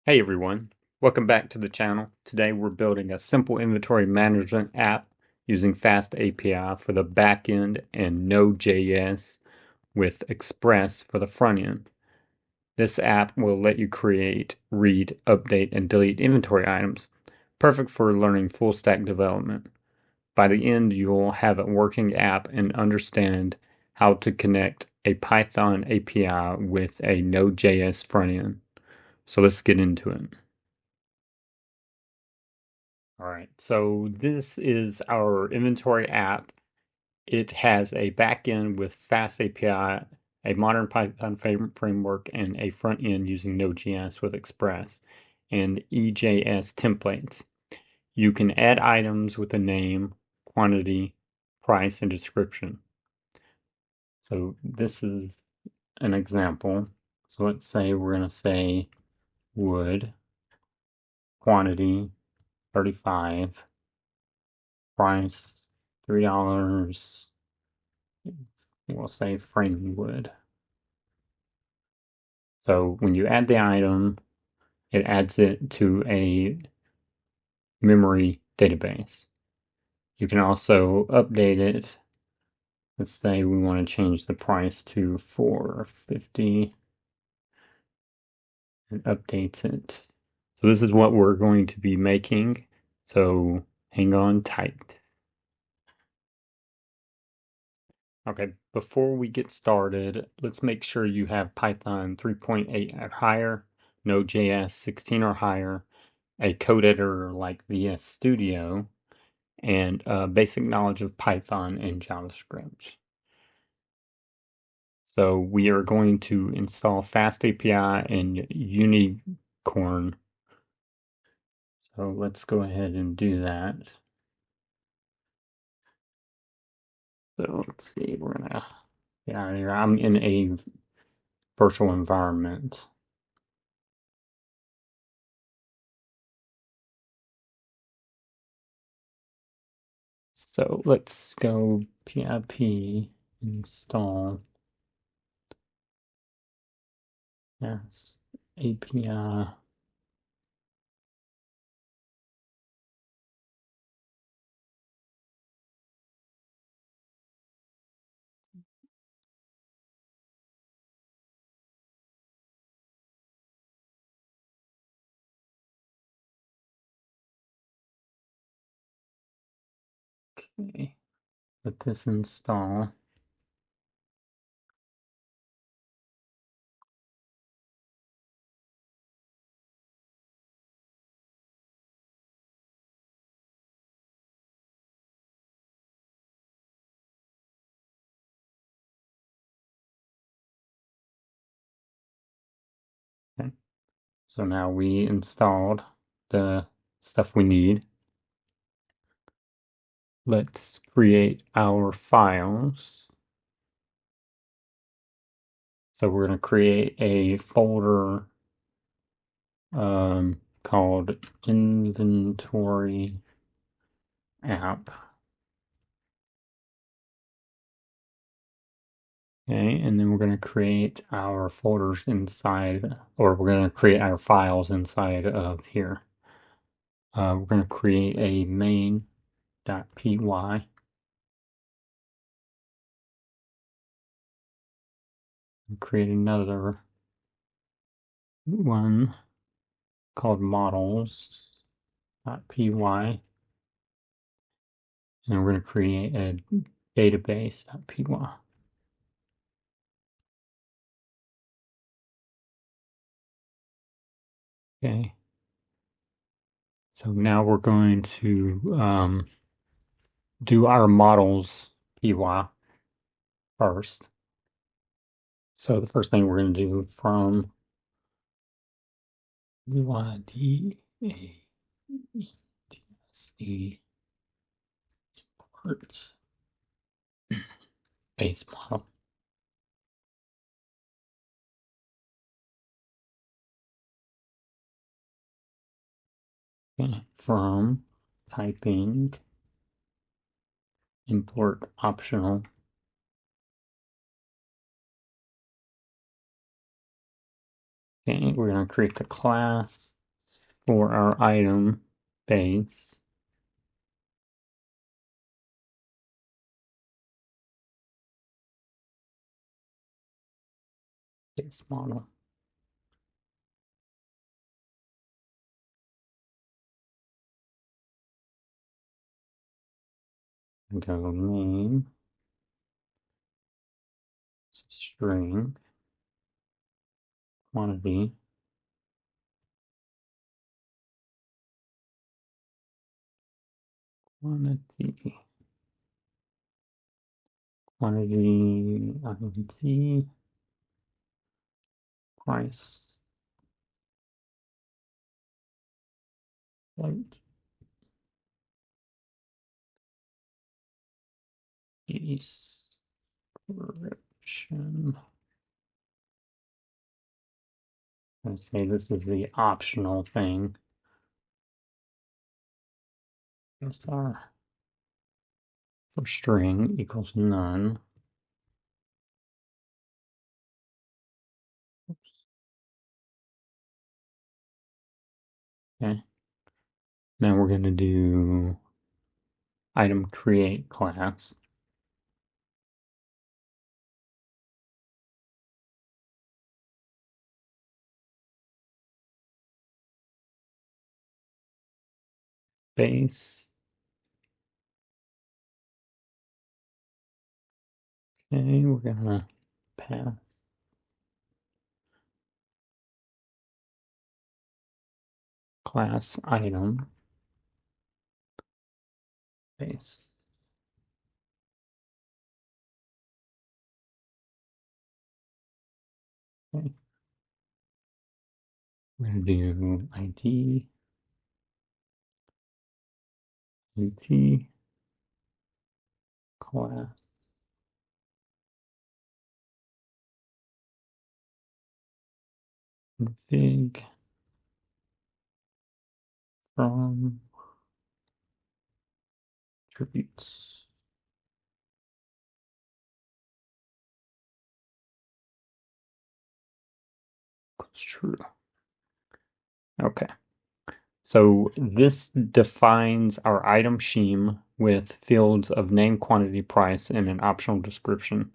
Hey everyone, welcome back to the channel. Today we're building a simple inventory management app using FastApi for the back end and Node.js with Express for the front end. This app will let you create, read, update, and delete inventory items, perfect for learning full stack development. By the end, you'll have a working app and understand how to connect a Python API with a Node.js front end. So let's get into it. All right, so this is our inventory app. It has a backend with FastApi, a modern Python framework, and a front end using Node.js with Express and EJS templates. You can add items with a name, quantity, price, and description. So this is an example. So let's say we're going to say wood, quantity 35, price $3. We'll say frame wood. So when you add the item, it adds it to a memory database. You can also update it. Let's say we want to change the price to $4.50 and updates it. So this is what we're going to be making. So hang on tight. Okay, before we get started, let's make sure you have Python 3.8 or higher, Node.js 16 or higher, a code editor like VS Studio, and basic knowledge of Python and JavaScript. So we are going to install FastApi and Unicorn. So let's go ahead and do that. So let's see, we're gonna get out of here. I'm in a virtual environment. So let's go pip install. Yes, API. Okay, let this install. Okay. So now we installed the stuff we need. Let's create our files. So we're going to create a folder called inventory app. Okay, and then we're going to create our folders inside, or we're going to create our files inside of here. We're going to create a main.py. Create another one called models.py. And we're going to create a database.py. Okay. So now we're going to do our models py first. So the first thing we're going to do from UIDADC import base model. Okay. From typing import optional Okay, we're going to create the class for our item base. Base model. Go name, string, quantity, quantity, quantity, price, light, description. Let's say this is the optional thing. Star for string equals none. Okay. Now we're going to do item create class. Base. Okay, we're going to pass class item base. Okay. We're going to do ID, UT, class, config, from, attributes. It's true. Okay. So this defines our item scheme with fields of name, quantity, price, and an optional description.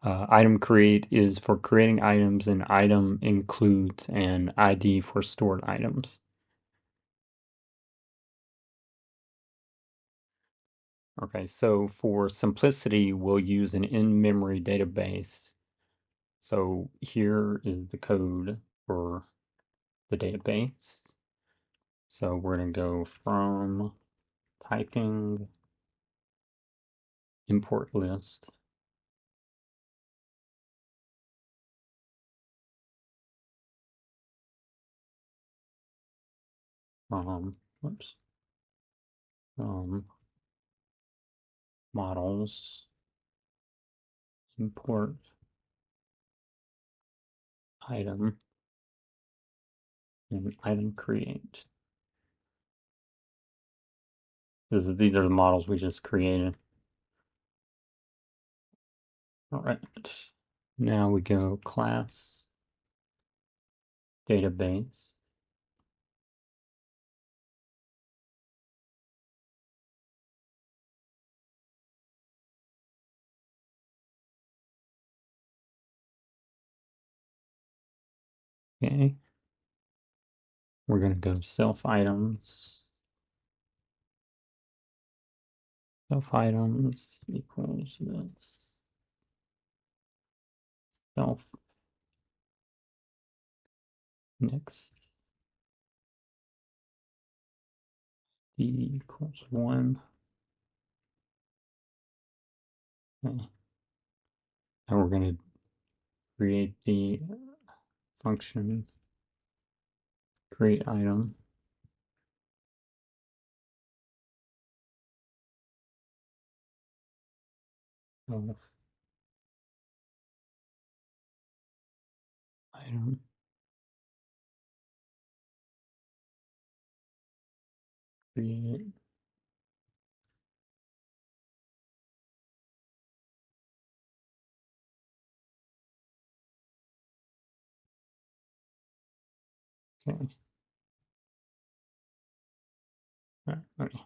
Item create is for creating items, and item includes an ID for stored items. Okay, so for simplicity, we'll use an in-memory database. So here is the code for the database. So we're going to go from typing import list. Whoops. Models, import item, and item create. These are the models we just created. All right. Now we go class, database. Okay. We're going to go self items. Self items equals this. Self next d equals 1. Okay. And we're going to create the function create item. Of item create Okay. All right, let me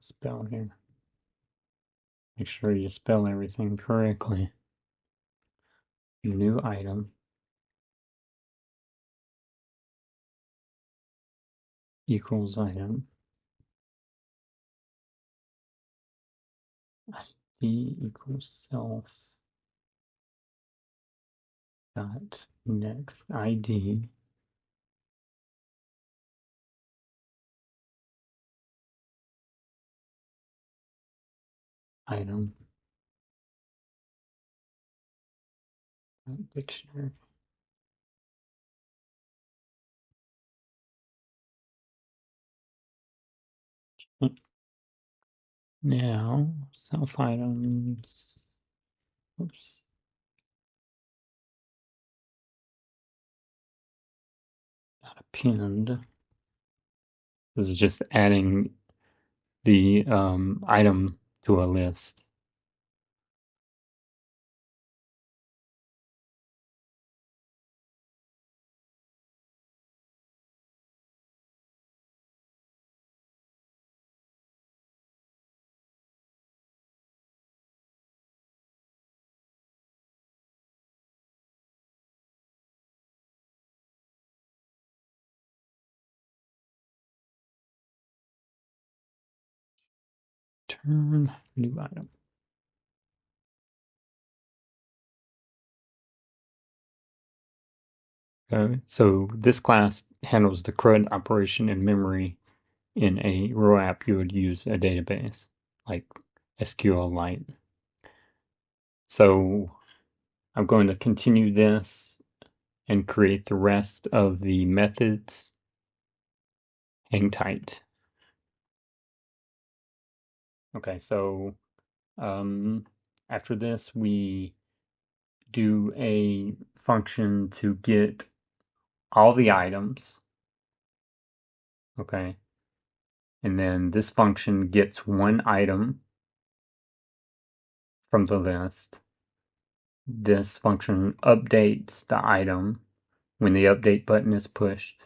spell here. Make sure you spell everything correctly. New item equals item. ID equals self dot next ID item dictionary. Now self items. Oops. Not append. This is just adding the item to a list. Turn new item. So this class handles the CRUD operation in memory. In a row app, you would use a database like SQLite. So I'm going to continue this and create the rest of the methods. Hang tight. Okay, so after this, we do a function to get all the items. Okay, and then this function gets one item from the list. This function updates the item when the update button is pushed.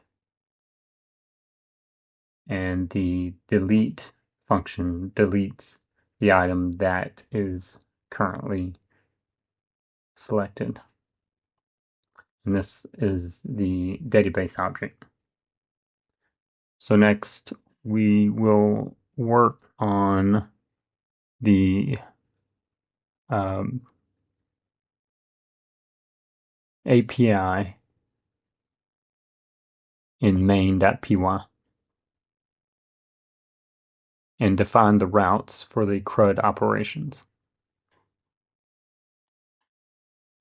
And the delete function deletes the item that is currently selected. And this is the database object. So next we will work on the API in main.py and define the routes for the CRUD operations.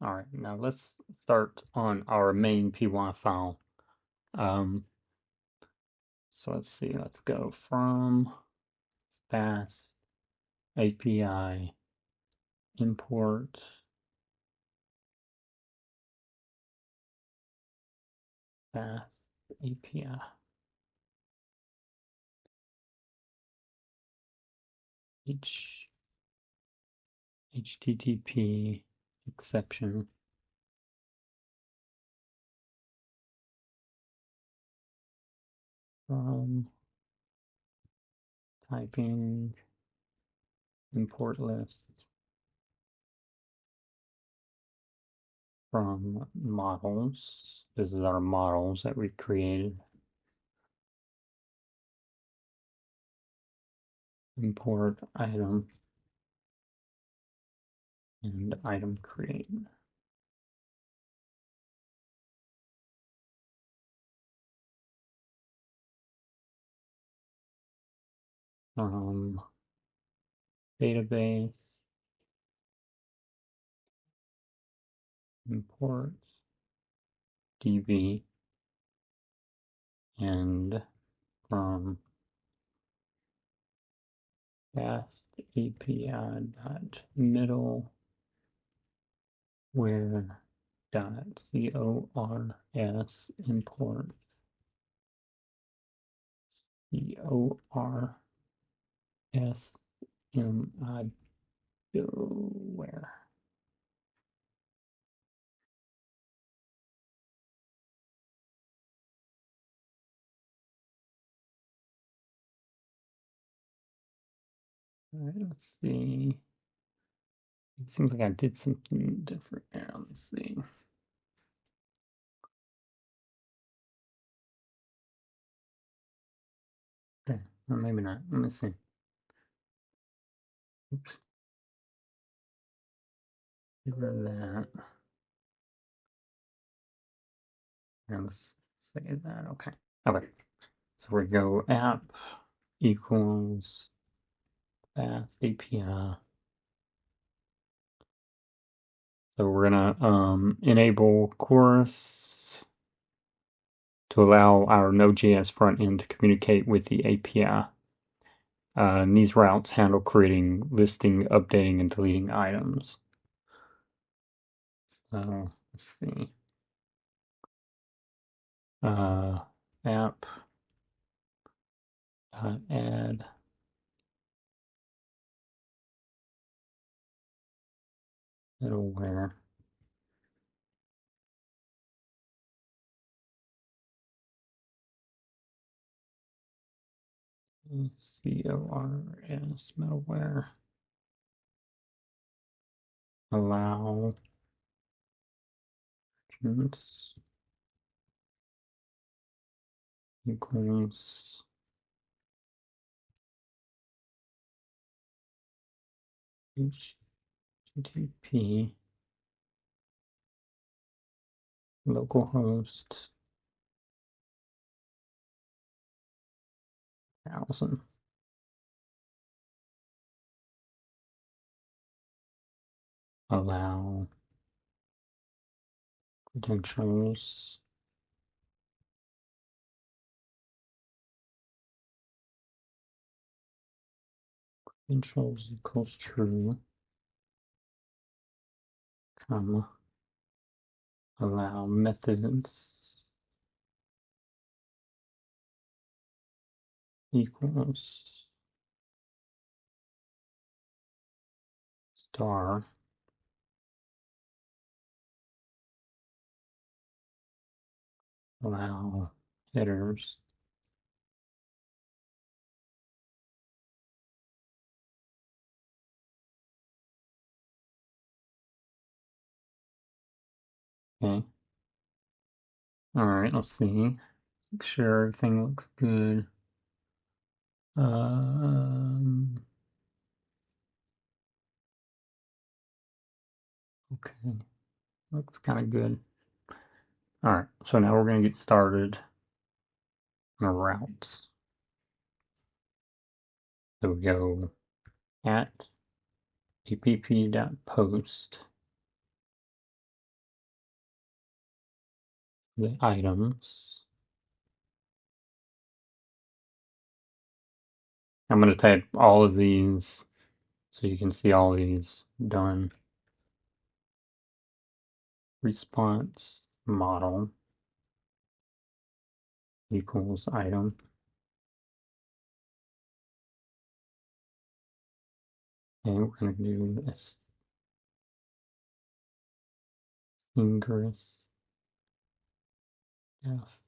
All right, now let's start on our main py file. So let's see, let's go from FastApi import FastApi HTTP exception from typing import list from models. This is our models that we created. Import item and item create. Database import db and from FastAPI.middle where .cors import CORSMI where. All right, let's see. It seems like I did something different here. Let's see. Okay, or maybe not. Let me see. Oops, get rid of that. And let's say that. Okay. Okay. So we go app equals fast API. So we're gonna enable chorus to allow our Node.js front end to communicate with the API. And these routes handle creating, listing, updating, and deleting items. So let's see. App add middleware. CORS middleware. Allow agents equals HTTP localhost 1000. Allow credentials equals true, comma, allow methods equals star, allow headers okay. All right, let's see. Make sure everything looks good. Okay, looks kind of good. All right, so now we're going to get started on our routes. So we go at app.post the items. I'm going to type all of these so you can see all these done. Response model equals item. And we're going to do this ingress f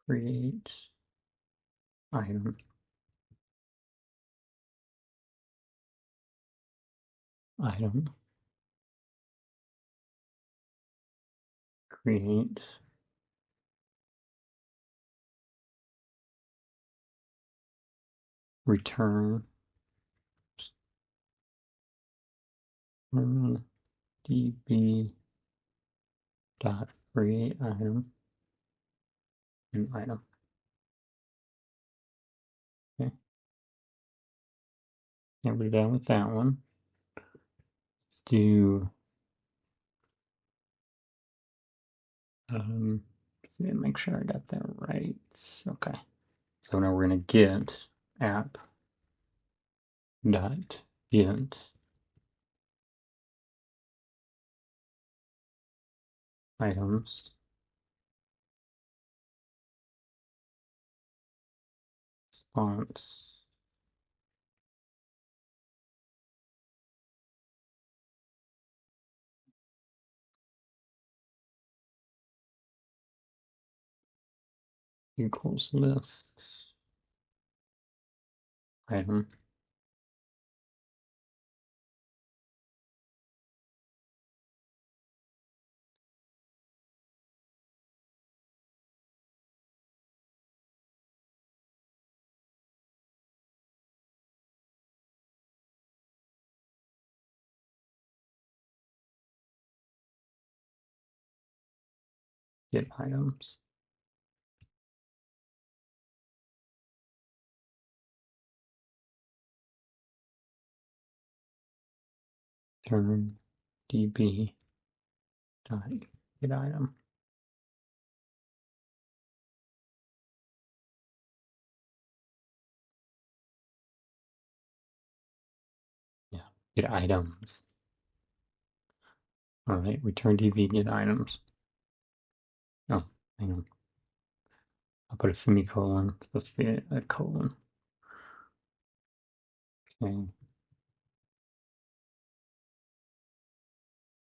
create item create return db dot create item and item. Okay, and we're done with that one. Let's do see, make sure I got that right. Okay, so now we're gonna get app dot get items response equals list item. get items. Turn db dot get item. Yeah, get items. All right, return db get items. Oh, hang on. I'll put a semicolon. It's supposed to be a colon. Okay.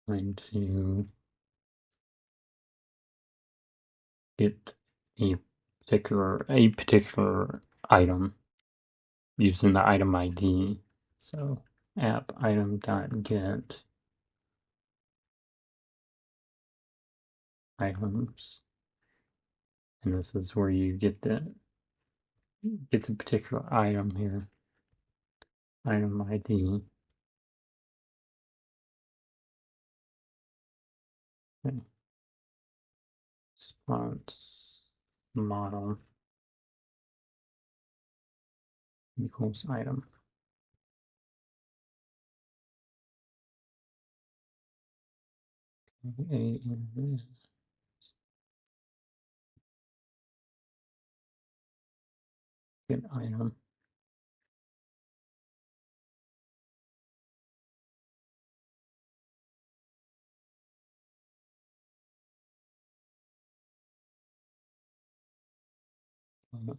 Going to get a particular item using the item ID. So app item dot get items, and this is where you get the particular item here. Item ID. Okay. Response model equals item. Get item. And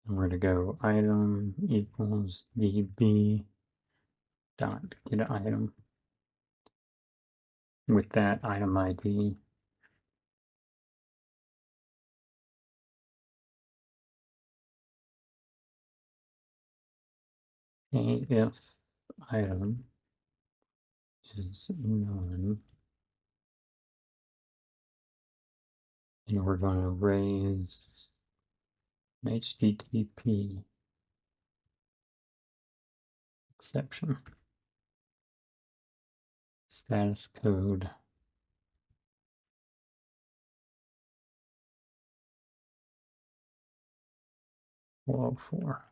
we're going to go item equals db dot get item with that item ID. Okay, if item is none, and we're going to raise an HTTP exception. Status code 404.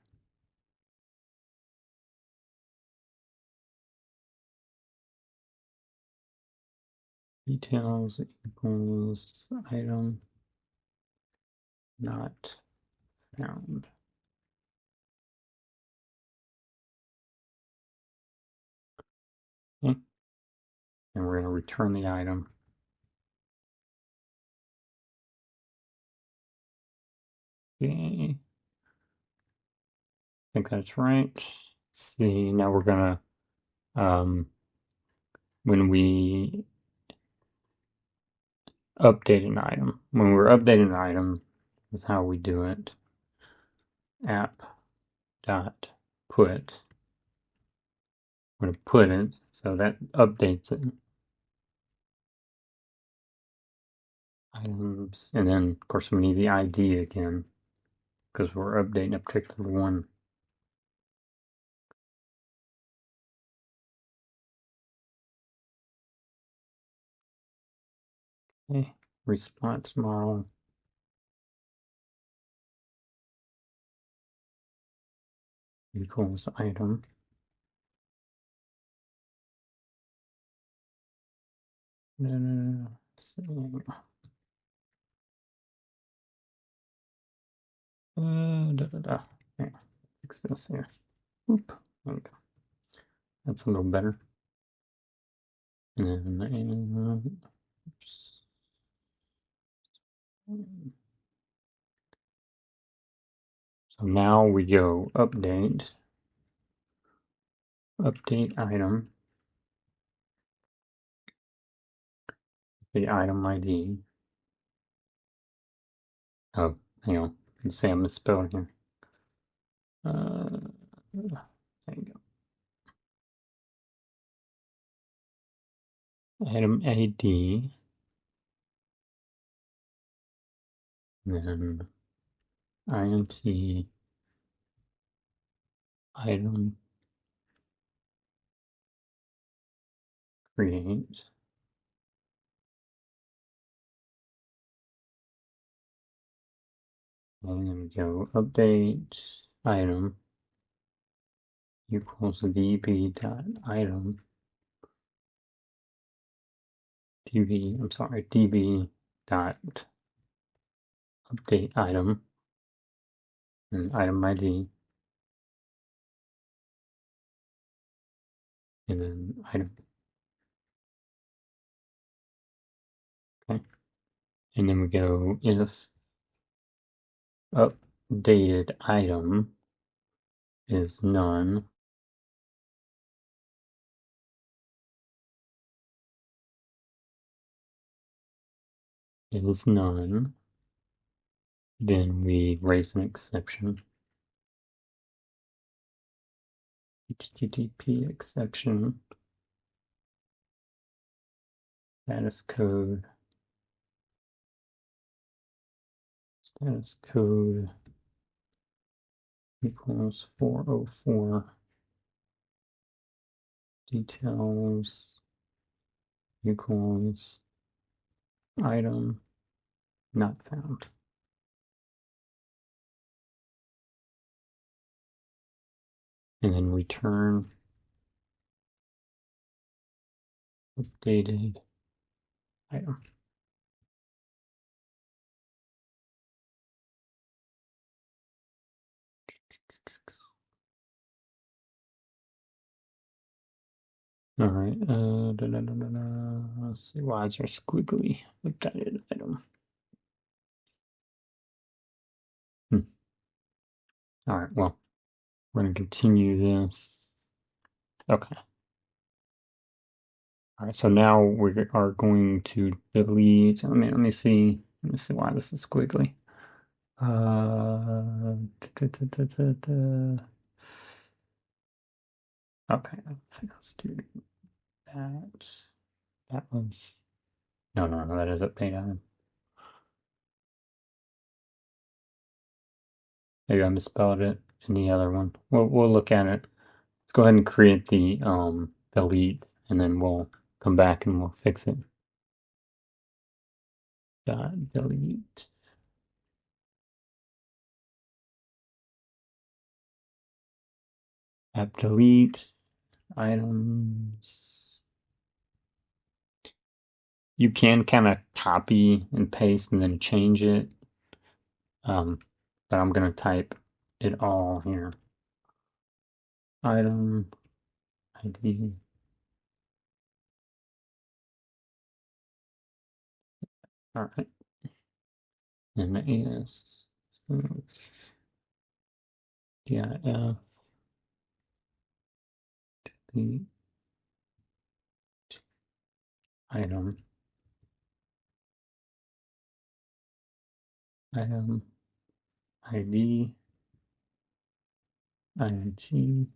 Details equals item not found. Okay. And we're going to return the item. Okay. I think that's right. See, now we're going to, when we update an item, when we're updating an item, is how we do it. App dot put. I'm going to put it, so that updates it. Items, and then of course we need the ID again because we're updating a particular one. Okay, response model equals item. Okay, fix this here. Oop, there we go. That's a little better. And then, so now we go update item, the item ID. Oh, hang on. You say I'm misspelling here. There you go. Item ID. Then int item create And then we go update item equals db.item db dot update item and item ID and then item. Okay. And then we go if updated item is none, then we raise an exception. HTTP exception status code equals 404 details equals item not found. And then return updated item. All right. Let's see. Why is there squiggly updated item? All right. Well, we're going to continue this. Okay. All right. So now we are going to delete. Let me see. Let me see why this is squiggly. Okay. Let's do that. That was no, that is update item. Maybe I misspelled it in the other one. We'll look at it. Let's go ahead and create the delete, and then we'll come back and we'll fix it. Delete. App delete items. You can kind of copy and paste and then change it. But I'm gonna type it all here. Item ID. All right. And the is DIF delete item ID ing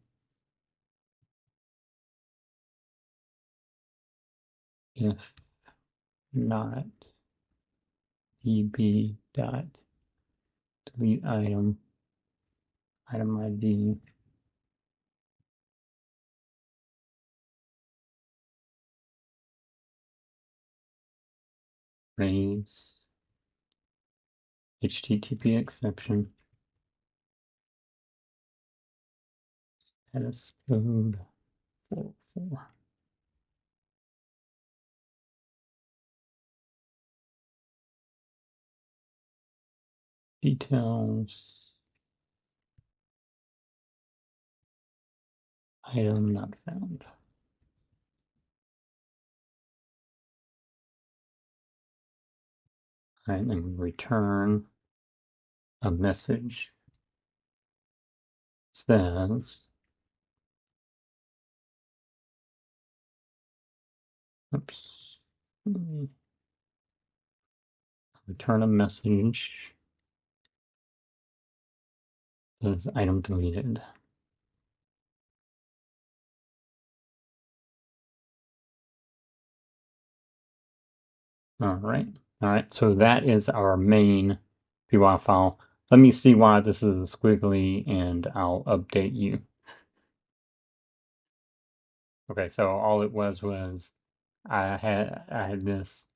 if not db dot delete item ID raise HTTP exception status code 404 details item not found. All right, and return a message says, oops, return a message says item deleted. All right, so that is our main PY file. Let me see why this is squiggly and I'll update you. Okay, so all it was I had this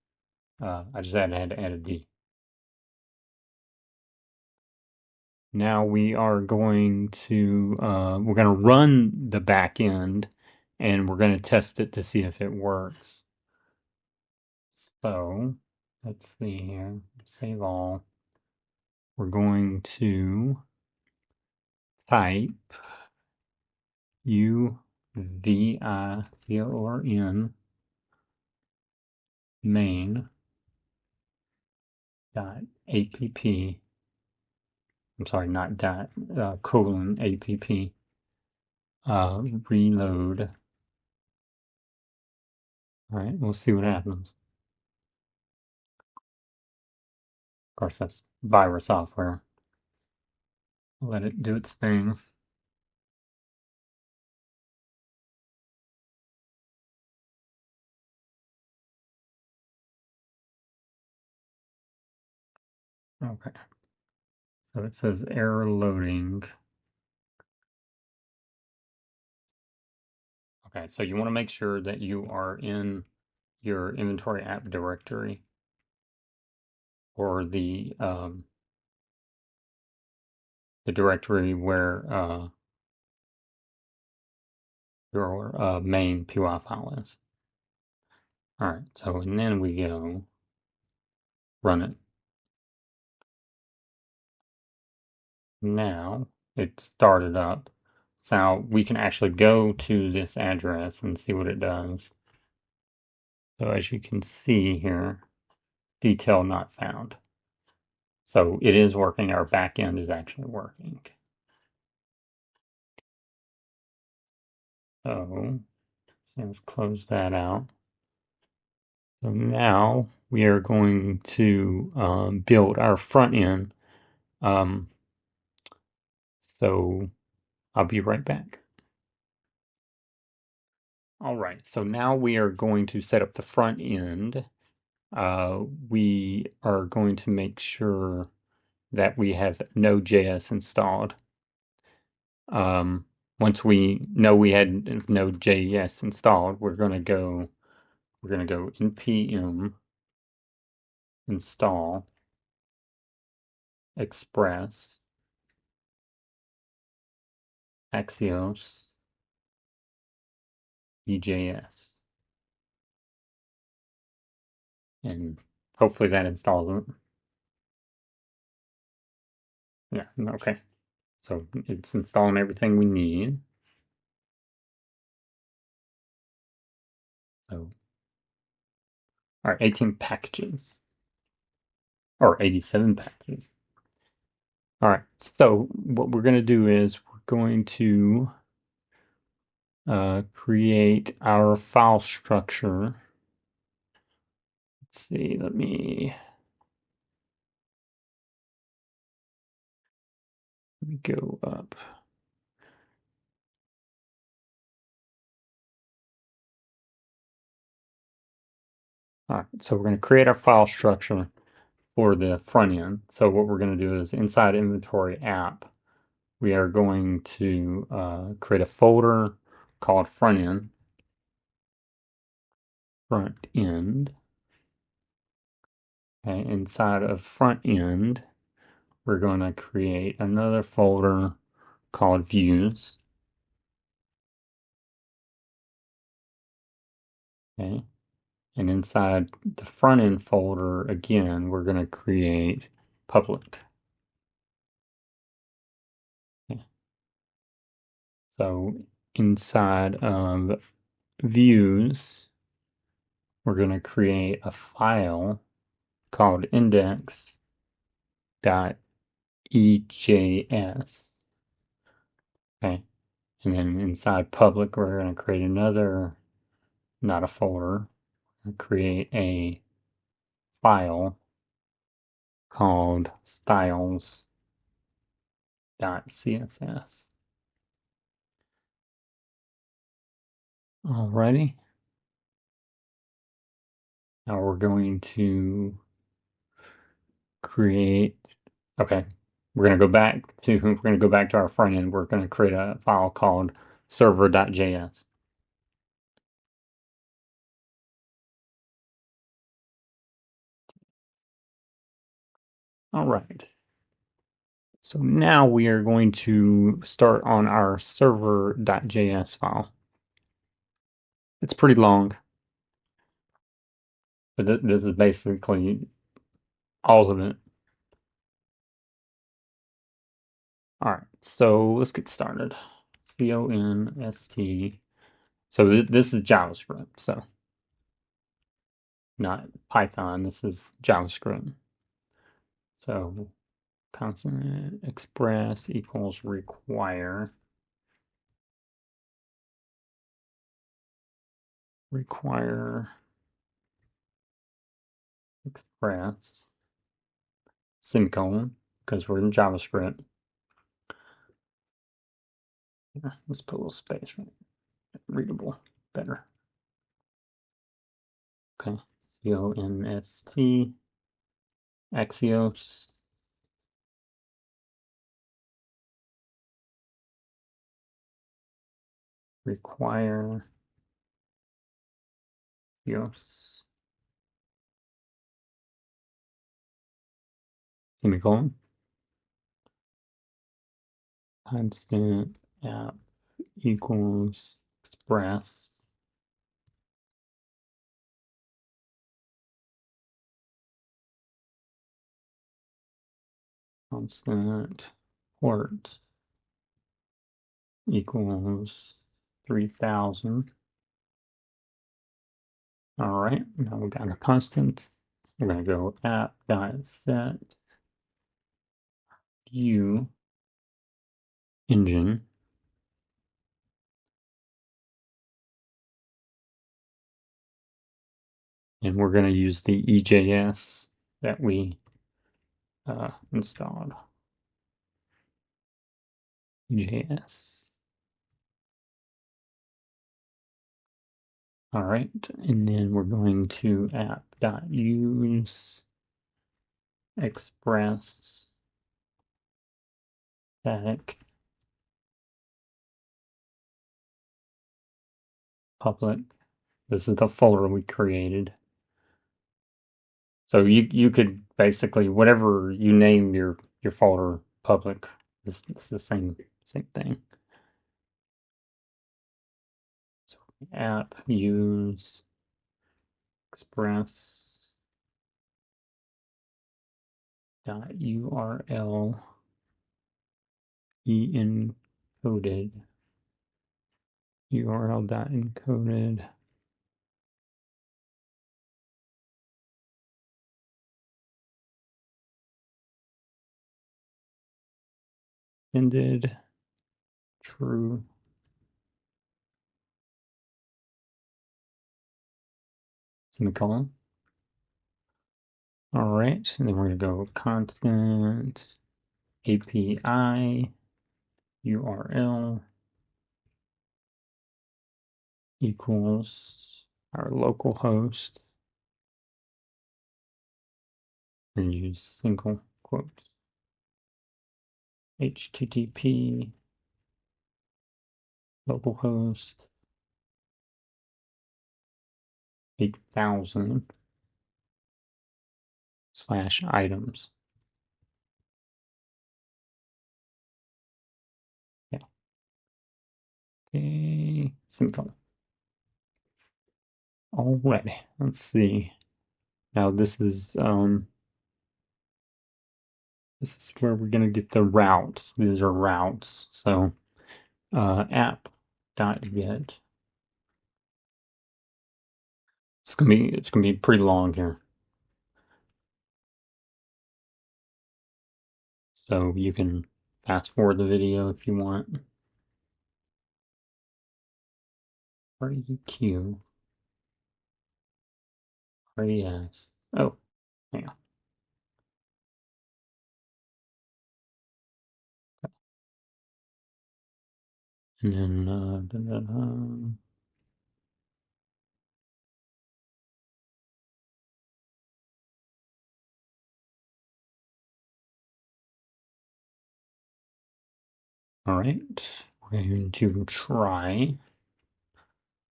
I just had to add a D. Now we are going to we're going to run the back end and we're going to test it to see if it works. So let's see here. Save all. We're going to type UVICORN main dot app. I'm sorry, not dot, colon app. Reload. All right, we'll see what happens. Of course, that's virus software. Let it do its thing. Okay, so it says error loading. Okay, so you want to make sure that you are in your inventory app directory or the directory where your main PY file is. All right, so and then we go run it. Now it started up. So we can actually go to this address and see what it does. So as you can see here, detail not found. So it is working. Our back end is actually working. So let's close that out. So now we are going to build our front end. So I'll be right back. All right, so now we are going to set up the front end. We are going to make sure that we have Node.js installed. Once we know we had Node.js installed, we're gonna go npm install express axios EJS, and hopefully that installs it. Yeah, okay. So it's installing everything we need. So, all right, 18 packages or 87 packages. All right, so what we're going to do is we're going to create our file structure. Let's see, let me go up. All right, so we're going to create our file structure for the front end. So what we're going to do is inside inventory app, we are going to create a folder called front end. Front end. Okay, inside of front end, we're going to create another folder called views. Okay, and inside the front end folder, again, we're going to create public. Okay. So inside of views, we're going to create a file called index.ejs. Okay, and then inside public, we're going to create another, not a folder, create a file called styles.css. Alrighty. Now we're going to create, okay, we're going to go back to our front end. We're going to create a file called server.js. All right. So now we are going to start on our server.js file. It's pretty long, but this is basically all of it. All right, so let's get started. const. So this is JavaScript, so not Python. This is JavaScript. So constant express equals require express semicolon, because we're in JavaScript. Let's put a little space right. Readable better. Okay. const axios require axios semicolon constant app equals express constant port equals 3000. All right, now we got a constant. We're going to go app.set view engine. And we're going to use the EJS that we installed. EJS. All right, and then we're going to app.use express static public. This is the folder we created. So you could basically, whatever you name your folder public, it's the same thing. So app use express dot URL encoded URL dot encoded ended true semicolon. All right, and then we're going to go constant API URL equals our local host and use single quotes HTTP localhost 8000 / items. Okay. Okay, semicolon. Alrighty, let's see. Now this is where we're gonna get the routes. These are routes. So app.get. It's gonna be pretty long here. So you can fast forward the video if you want. REQ. RES. Oh, hang on. And then all right, we're going to try.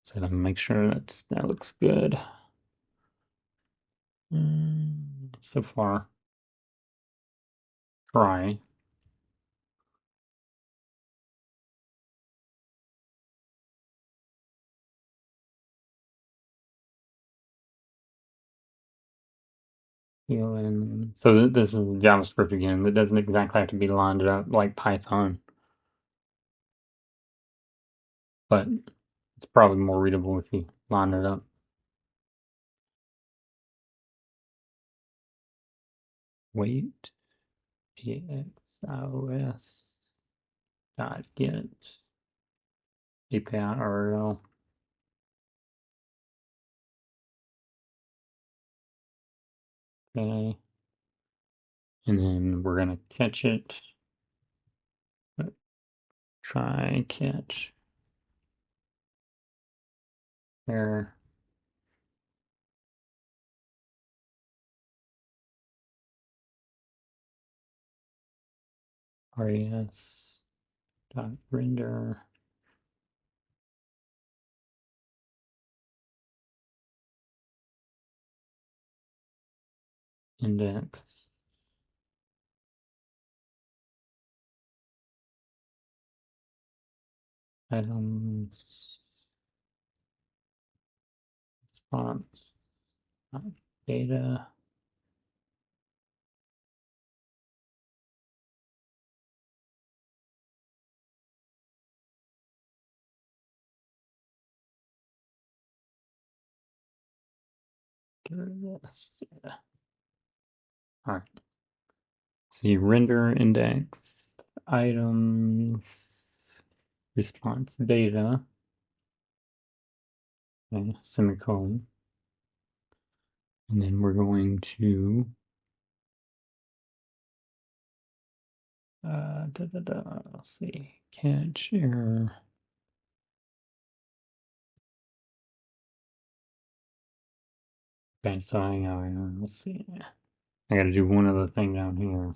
So to make sure that looks good. So far, try. So this is JavaScript again. It doesn't exactly have to be lined up like Python, but it's probably more readable if you line it up. Wait, pxios dot get API URL. Okay, and then we're gonna catch it. Try catch error. Res dot render index items response data. Get rid of this. Yeah. All right. See render index items response data. Okay, semicolon. And then we're going to let's see, catch error. Okay, so let's see. I got to do one other thing down here.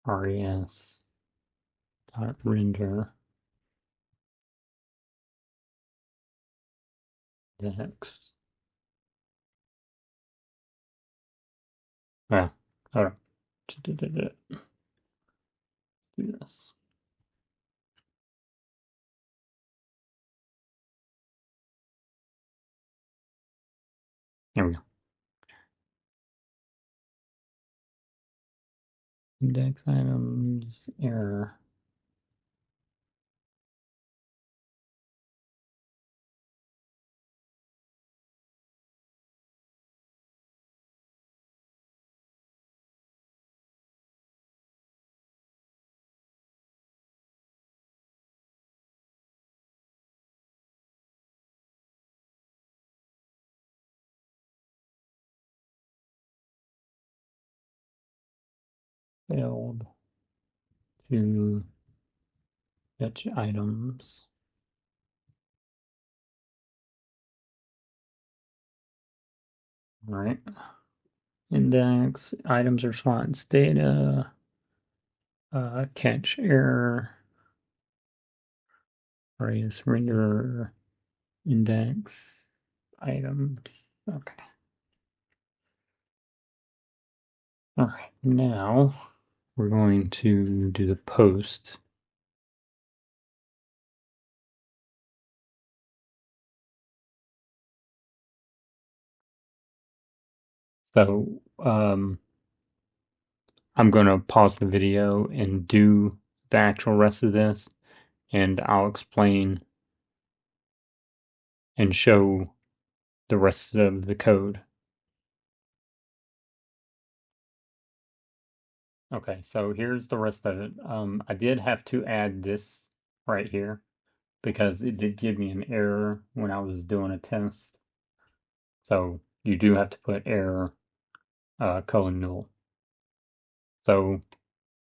Res dot render index. Well, all right. Do this. There we go. Index items error. Failed to fetch items. All right. Index items response data. Catch error. Res render index items. Okay. All right. Now we're going to do the post. So I'm going to pause the video and do the actual rest of this, and I'll explain and show the rest of the code. Okay, so here's the rest of it. I did have to add this right here because it did give me an error when I was doing a test. So you do have to put error colon null. So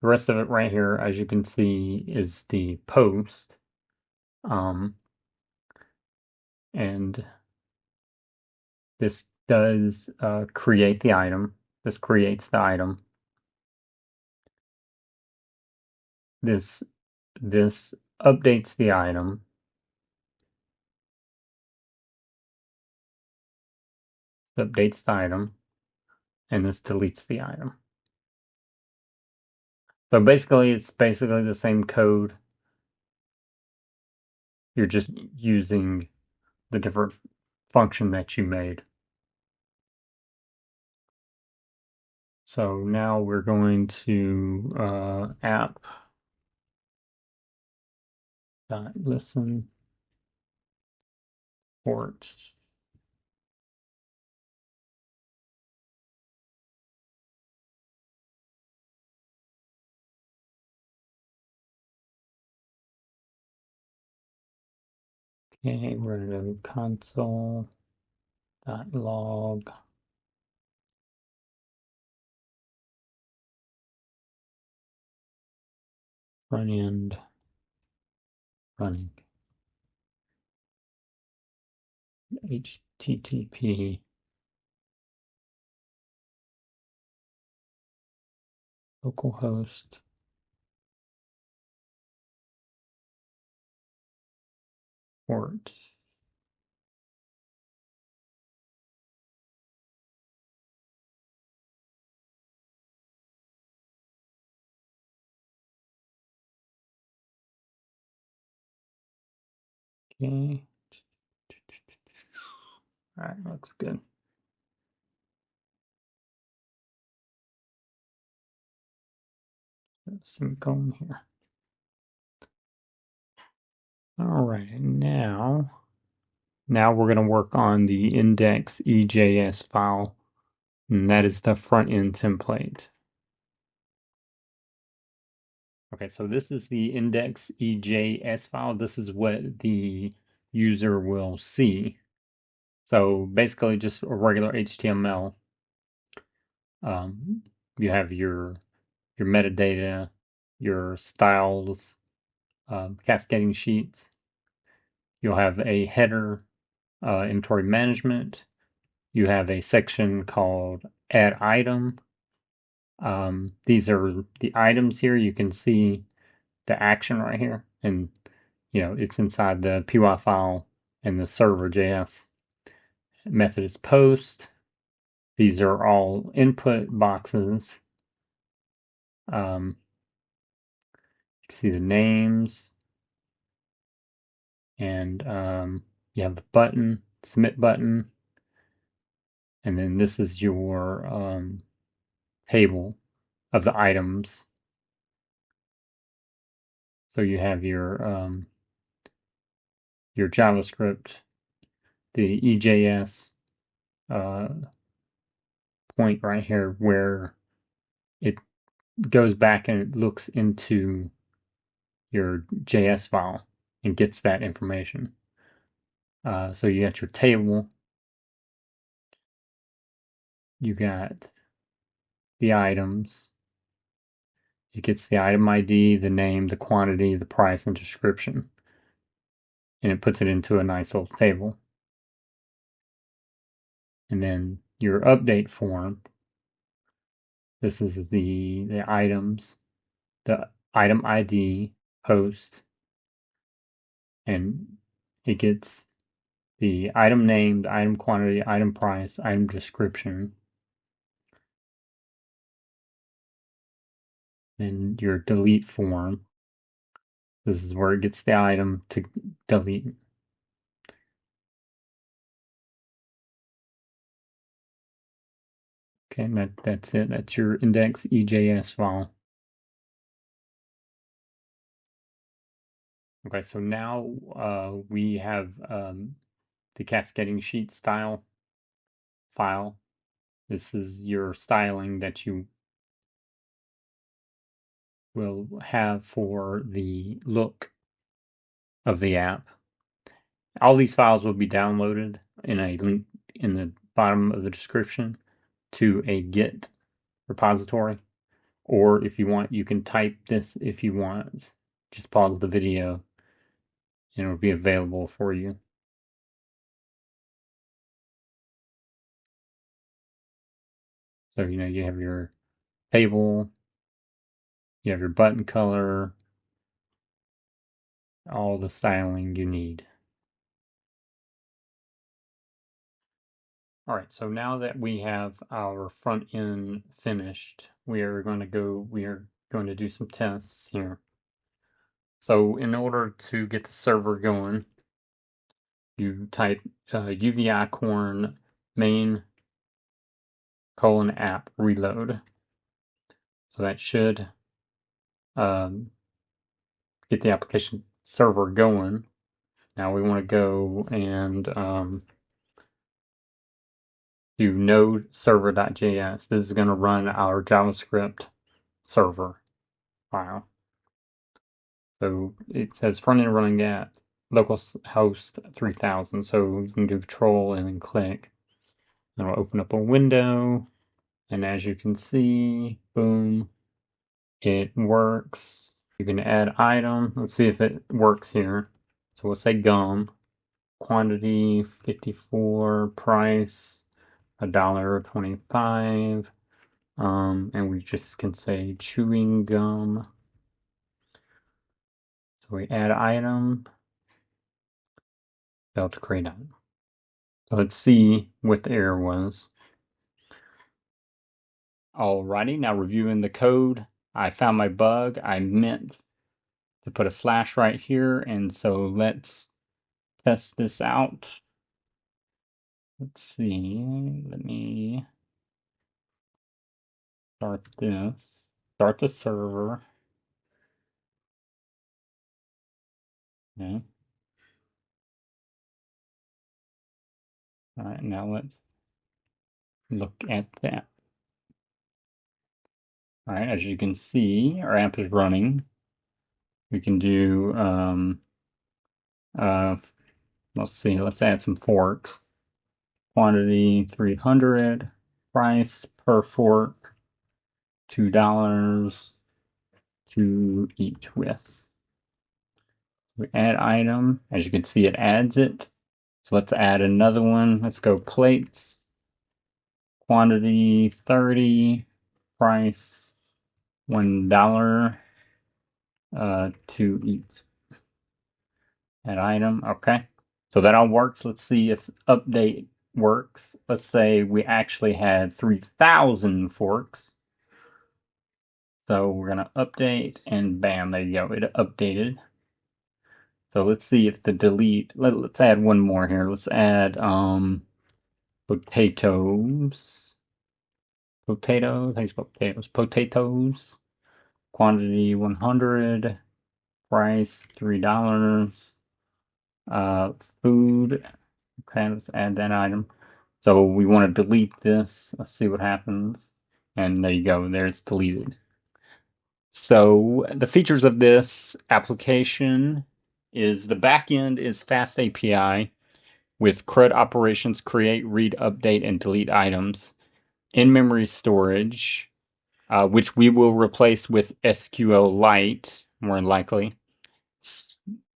the rest of it right here, as you can see, is the post. And this does create the item. This creates the item. This updates the item. Updates the item, and this deletes the item. So basically, it's basically the same code. You're just using the different function that you made. So now we're going to app.listen port. Okay, we're going to do console.log front end running HTTP localhost port. Okay. All right, looks good. Semicolon here. All right, now we're going to work on the index EJS file, and that is the front end template. Okay, so this is the index EJS file. This is what the user will see. So basically just a regular HTML. You have your metadata, your styles, cascading sheets. You'll have a header, inventory management. You have a section called add item. These are the items here. You can see the action right here, and it's inside the py file and the server.js. Method is post. These are all input boxes. You can see the names, and you have the button, submit button, and then this is your table of the items. So you have your JavaScript, the EJS point right here where it goes back and it looks into your JS file and gets that information. So you got your table, you got the items, it gets the item ID, the name, the quantity, the price, and description, and it puts it into a nice little table. And then your update form, this is the items, the item ID, post, and it gets the item name, the item quantity, item price, item description. Then your delete form. This is where it gets the item to delete. Okay, and that's it. That's your index EJS file. Okay, so now we have the cascading sheet style file. This is your styling that you will have for the look of the app. All these files will be downloaded in a link in the bottom of the description to a Git repository. Or if you want, you can type this if you want. Just pause the video and it'll be available for you. So, you have your table, you have your button color, all the styling you need. All right, so now that we have our front end finished, we are going to do some tests here. So in order to get the server going, you type UVI corn main : app reload. So that should get the application server going. Now we want to go and do node server.js. This is going to run our JavaScript server file. So it says front end running at localhost 3000. So you can do control and then click. And it'll open up a window. And as you can see, boom, it works. You can add item. Let's see if it works here. So we'll say gum. Quantity 54, price $1.25. And we just can say chewing gum. So we add item, failed to create item. So let's see what the error was. Alrighty, now reviewing the code, I found my bug. I meant to put a slash right here, and so let's test this out. Let's see, let me start this, start the server. Okay. All right, now let's look at that. All right, as you can see, our app is running. We can do, let's see, let's add some forks. Quantity 300, price per fork $2 to eat with. We add item, as you can see it adds it. So let's add another one. Let's go plates. Quantity 30, price $1 to eat. Add item, okay. So that all works. Let's see if update works. Let's say we actually had 3,000 forks. So we're gonna update and bam, there you go, it updated. So let's see if the delete, let's add one more here. Let's add potatoes. Potatoes, how do you spell potatoes? Potatoes. Quantity 100. Price $3. Food. Okay, let's add that item. So we want to delete this. Let's see what happens. And there you go, there it's deleted. So the features of this application is the backend is FastApi with CRUD operations, create, read, update, and delete items. In-memory storage, which we will replace with SQLite, more than likely.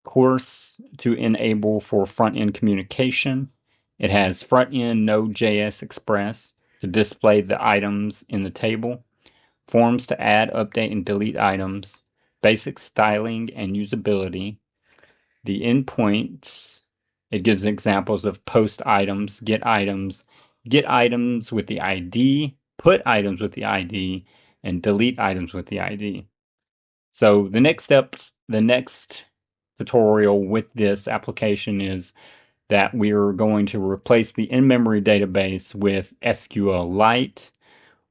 Course to enable for front-end communication. It has front-end Node.js Express to display the items in the table. Forms to add, update, and delete items. Basic styling and usability. The endpoints, it gives examples of post items, get items with the ID, put items with the ID, and delete items with the ID. So the next tutorial with this application is that we're going to replace the in-memory database with SQLite.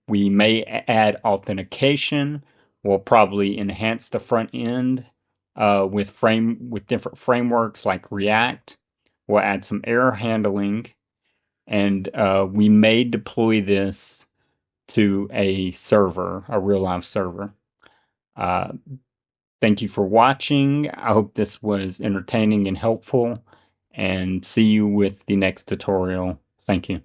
We may add authentication. We'll probably enhance the front end with different frameworks like React. We'll add some error handling, and we may deploy this to a server, a real live server. Thank you for watching. I hope this was entertaining and helpful, and see you with the next tutorial. Thank you.